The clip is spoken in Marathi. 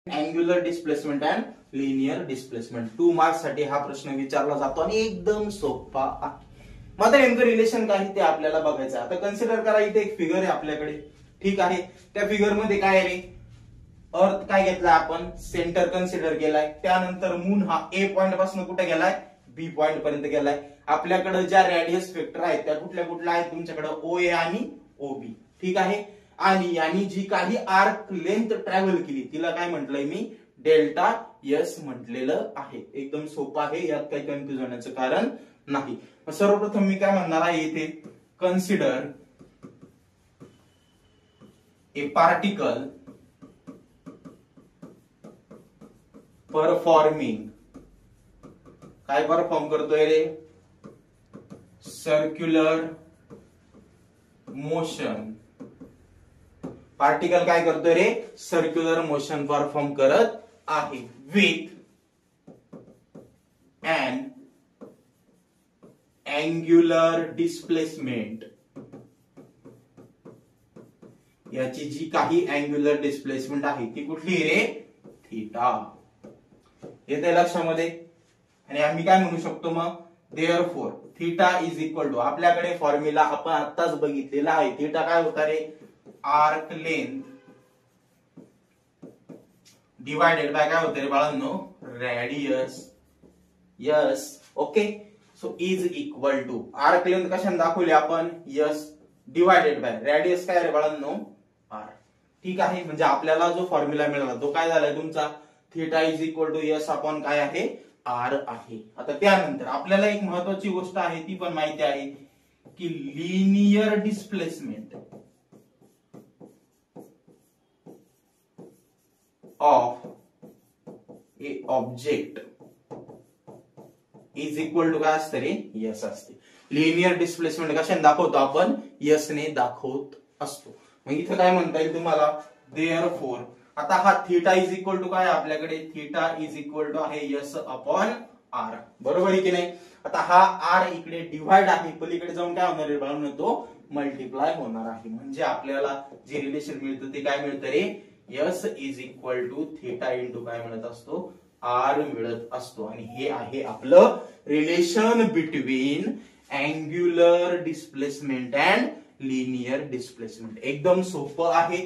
Angular displacement and linear displacement 2 marks साठी हा प्रश्न विचारला जातो आणि एकदम सोपा आहे. मात्र नेमकं रिलेशन काय ते आपल्याला बघायचं. आता कन्सिडर करा, इथे एक फिगर आहे आपल्याकडे, ठीक आहे. त्या फिगर मध्ये काय आहे, अर्थ काय घेतलाय आपण, सेंटर कन्सिडर केलाय. त्यानंतर मून हा ए पॉइंट पासून कुठे गेलाय, बी पॉइंट पर्यंत गेलाय. आपल्याकडे ज्या रेडियस वेक्टर आहेत त्या कुठल्या कुठल्या आहेत, तुमच्याकडे ओ ए आणि ओ बी, ठीक आहे. आणि यांनी जी काही आर्क लेंथ ट्रॅव्हल केली तिला काय म्हटलंय मी, डेल्टा एस म्हटलेलं आहे. एकदम सोपं आहे, यात काही कन्फ्युज होण्याचं कारण नाही. सर्वप्रथम मी काय म्हणणार आहे इथे, कन्सिडर ए पार्टिकल परफॉर्मिंग, काय परफॉर्म करतोय रे, सर्क्युलर मोशन. पार्टिकल काय करतोय रे, सर्क्युलर मोशन परफॉर्म करत आहे विथ अन अँग्युलर डिस्प्लेसमेंट. याची जी काही अँग्युलर डिस्प्लेसमेंट आहे ती कुठली रे, थीटा. येते लक्षामध्ये. आणि आम्ही काय म्हणू शकतो मग, therefore theta is equal to, आपल्याकडे फॉर्म्युला आपण आत्ताच बघितलेला आहे. थीटा काय होता रे, आर्क लेंथ डिवायडेड बाय काय होते रे बाळांनो, radius. Yes, okay. So is equal to arc length कशाने दाखवली आपण, यस डिवायडेड बाय रेडियस काय रे बाळांनो, आर. ठीक आहे. म्हणजे आपल्याला जो फॉर्म्युला मिळाला तो काय झालाय तुमचा, theta is equal to yes upon काय आहे, आर आहे. आता त्यानंतर आपल्याला एक महत्वाची गोष्ट आहे ती पण माहिती आहे की linear displacement of a object is equal to काय असते रे, यस असते. लिनियर डिस्प्लेसमेंट कशाने दाखवतो आपण, यस ने दाखवत असतो. मग इथे काय म्हणता येईल तुम्हाला, देअरफॉर आता हा थीटा इज इक्वल टू काय आपल्याकडे, थीटा इज इक्वल टू आहे यस अपॉन आर, बरोबर आहे की नाही. आता हा आर इकडे डिवाइड आहे, पलीकडे जाऊन काय होणार आहे, तो मल्टिप्लाय होणार आहे. म्हणजे आपल्याला जे रिलेशन मिळतं ते काय मिळतं रे, s is equal to theta into काय मिळत असतो, आर मिळत असतो. आणि हे आहे आपलं relation between angular displacement and linear displacement. एकदम सोपं आहे.